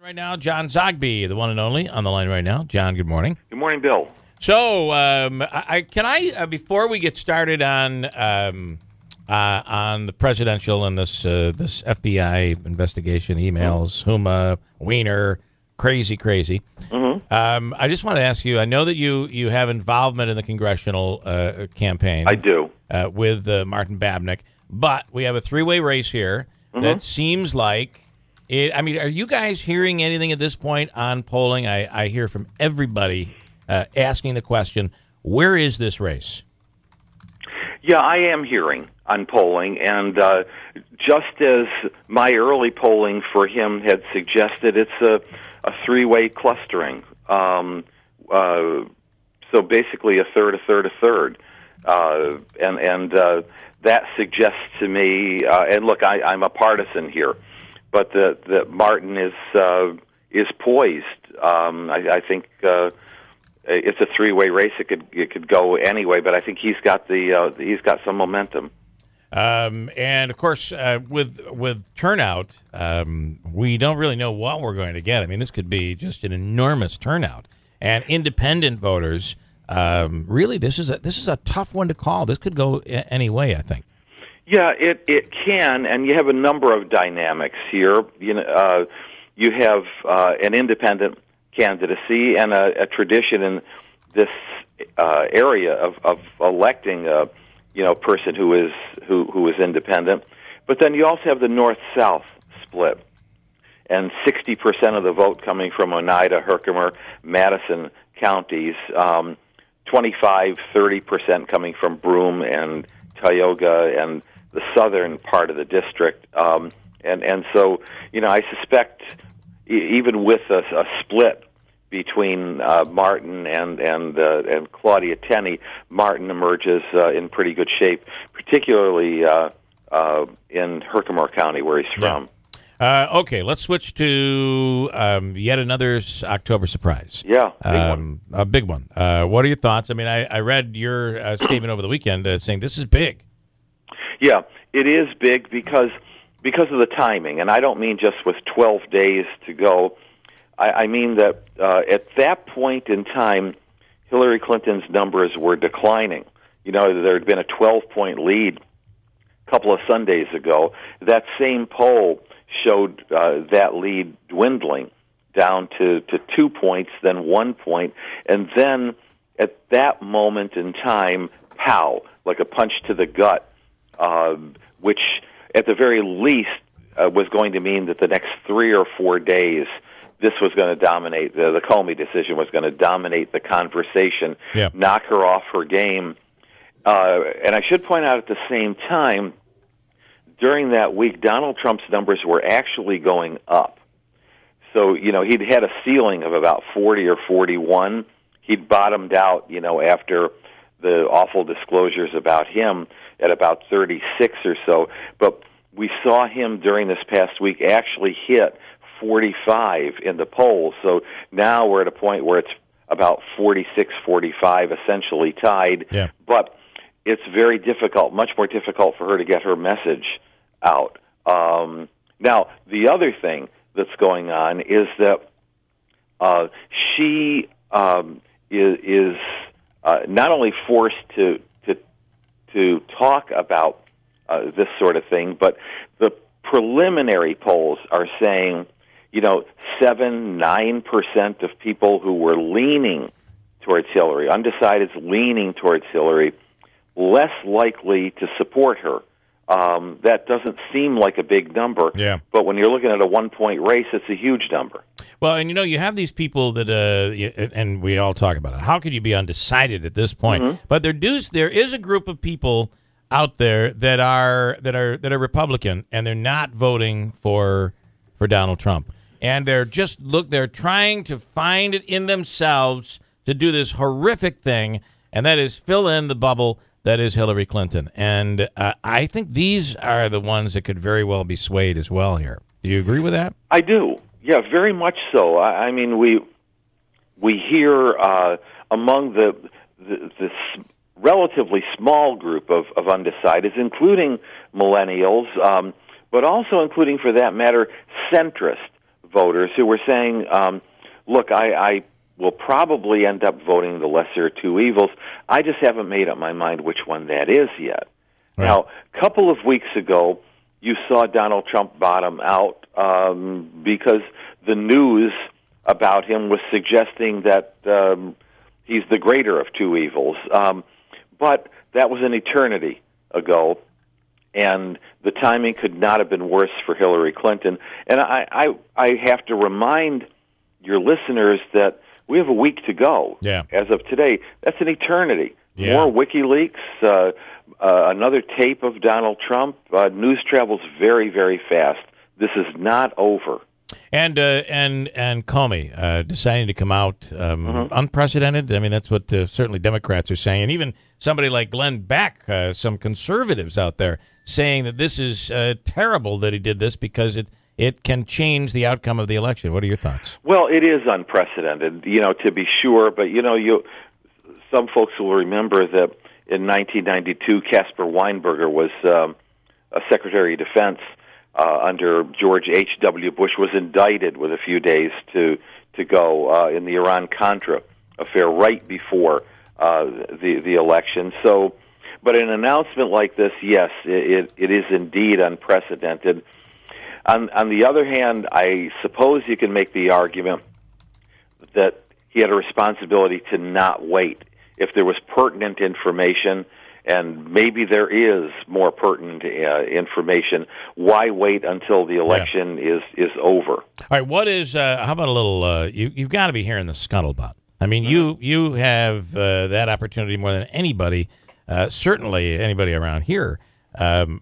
Right now, John Zogby, the one and only, on the line right now. John, good morning. Good morning, Bill. So, before we get started on the presidential and this FBI investigation, emails, Huma, Wiener, crazy. Mm-hmm. I just want to ask you. I know that you have involvement in the congressional campaign. I do. With Martin Babnick, but we have a three-way race here that seems like. I mean, are you guys hearing anything at this point on polling? I hear from everybody asking the question, where is this race? Yeah, I am hearing on polling, and just as my early polling for him had suggested, it's a three-way clustering. So basically a third, and that suggests to me, and look, I'm a partisan here, but that Martin is poised. I think it's a three-way race. It could go anyway, but I think he's got some momentum. And of course, with turnout, we don't really know what we're going to get. I mean, this could be just an enormous turnout, and independent voters. Really, this is a tough one to call. This could go any way, I think. Yeah, it can, and you have a number of dynamics here. You have an independent candidacy and a tradition in this area of electing a person who is independent. But then you also have the north-south split, and 60% of the vote coming from Oneida, Herkimer, Madison counties. 25-30% coming from Broome and Tioga and the southern part of the district, and so I suspect even with a split between Martin and Claudia Tenney, Martin emerges in pretty good shape, particularly in Herkimer County where he's from. Okay, let's switch to yet another October surprise. Yeah, big one. A big one. What are your thoughts? I mean, I read your statement over the weekend saying this is big. Yeah, it is big because of the timing, and I don't mean just with 12 days to go. I mean that at that point in time, Hillary Clinton's numbers were declining. There had been a 12-point lead a couple of Sundays ago. That same poll showed that lead dwindling down to 2 points, then 1 point, and then at that moment in time, pow, like a punch to the gut, which at the very least was going to mean that the next 3 or 4 days, this was going to dominate, the Comey decision was going to dominate the conversation, knock her off her game. And I should point out at the same time, during that week, Donald Trump's numbers were actually going up. So, he'd had a ceiling of about 40 or 41. He'd bottomed out, after the awful disclosures about him at about 36 or so. But we saw him during this past week actually hit 45 in the polls. So now we're at a point where it's about 46, 45, essentially tied. Yeah. But it's very difficult, much more difficult for her to get her message out. Now, the other thing that's going on is that she is not only forced to talk about this sort of thing, but the preliminary polls are saying, 7-9% of people who were leaning towards Hillary, undecided, leaning towards Hillary, less likely to support her. That doesn't seem like a big number, but when you're looking at a 1-point race, it's a huge number. Well, and you have these people that, and we all talk about it. How could you be undecided at this point? Mm-hmm. But there is a group of people out there that are Republican, and they're not voting for Donald Trump, and they're trying to find it in themselves to do this horrific thing, and that is fill in the bubble that is Hillary Clinton. And I think these are the ones that could very well be swayed as well here. Do you agree with that? I do. Yeah, very much so. I mean, we hear among the relatively small group of undecideds, including millennials, but also including, for that matter, centrist voters who were saying, look, I will probably end up voting the lesser of two evils. I just haven't made up my mind which one that is yet. Right. Now, a couple of weeks ago, you saw Donald Trump bottom out because the news about him was suggesting that he's the greater of two evils. But that was an eternity ago, and the timing could not have been worse for Hillary Clinton. And I have to remind your listeners that we have a week to go. Yeah. As of today, that's an eternity. Yeah. More WikiLeaks, another tape of Donald Trump. News travels very, very fast. This is not over. And Comey deciding to come out unprecedented. I mean, that's what certainly Democrats are saying, and even somebody like Glenn Beck, some conservatives out there saying that this is terrible that he did this because it can change the outcome of the election. What are your thoughts? Well, it is unprecedented, to be sure. But some folks will remember that in 1992, Caspar Weinberger was a Secretary of Defense under George H.W. Bush, was indicted with a few days to go in the Iran-Contra affair right before the election. So, but an announcement like this, yes, it is indeed unprecedented. On the other hand, I suppose you can make the argument that he had a responsibility to not wait. If there was pertinent information, and maybe there is more pertinent information, why wait until the election is over? All right, what is, how about a little, you've got to be hearing the scuttlebutt. I mean, you have that opportunity more than anybody, certainly anybody around here. I'm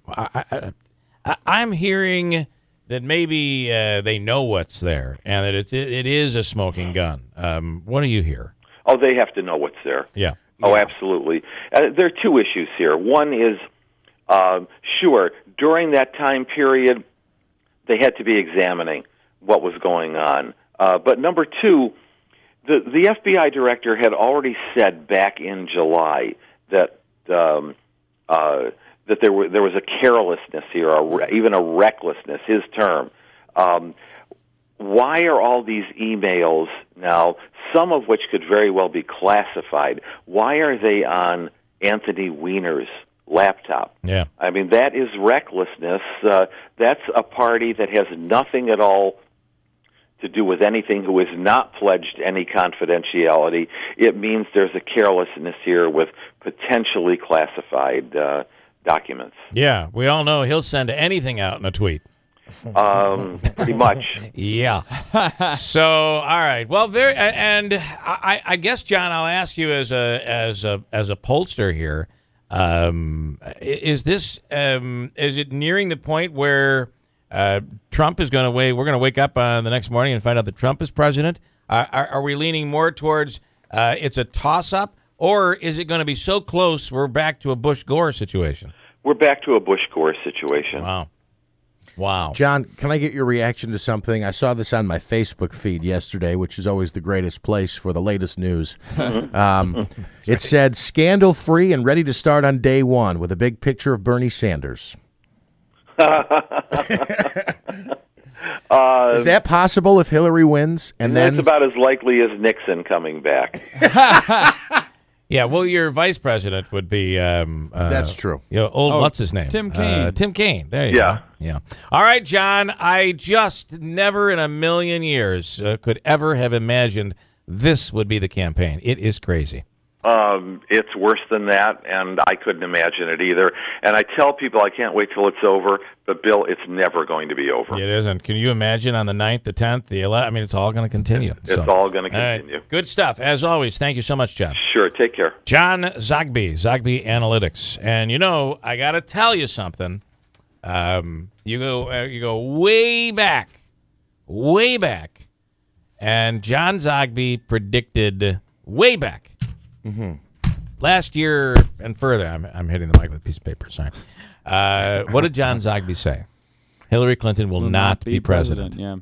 hearing that maybe they know what's there and that it is a smoking gun. What do you hear? Oh, they have to know what's there. Yeah. Oh, absolutely. There are two issues here. One is, sure, during that time period, they had to be examining what was going on. But number two, the FBI director had already said back in July that that there was a carelessness here, or even a recklessness, his term. Why are all these emails now, some of which could very well be classified, why are they on Anthony Weiner's laptop? Yeah. I mean, that is recklessness. That's a party that has nothing at all to do with anything, who has not pledged any confidentiality. It means there's a carelessness here with potentially classified documents. Yeah, we all know he'll send anything out in a tweet. Pretty much. Yeah. So, all right. Well, and I guess, John, I'll ask you as a pollster here. Is it nearing the point where Trump is going to we're going to wake up the next morning and find out that Trump is president? Are we leaning more towards it's a toss-up, or is it going to be so close we're back to a Bush-Gore situation? We're back to a Bush-Gore situation. Wow. John, can I get your reaction to something? I saw this on my Facebook feed yesterday, which is always the greatest place for the latest news. It said, scandal-free and ready to start on day one, with a big picture of Bernie Sanders. Is that possible if Hillary wins? And then that's about as likely as Nixon coming back. Yeah, well, your vice president would be... that's true. What's his name? Tim Kaine. Tim Kaine. There you go. Yeah. All right, John, I just never in a million years could ever have imagined this would be the campaign. It is crazy. It's worse than that, and I couldn't imagine it either. And I tell people I can't wait till it's over, but, Bill, it's never going to be over. It isn't. Can you imagine on the 9th, the 10th, the 11th? I mean, it's all going to continue. It's all going to continue. Right. Good stuff. As always, thank you so much, John. Sure. Take care. John Zogby, Zogby Analytics. And, I got to tell you something. You go way back, and John Zogby predicted way back. Mm-hmm. Last year and further, I'm hitting the mic with a piece of paper. Sorry. What did John Zogby say? Hillary Clinton will not be president. Yeah.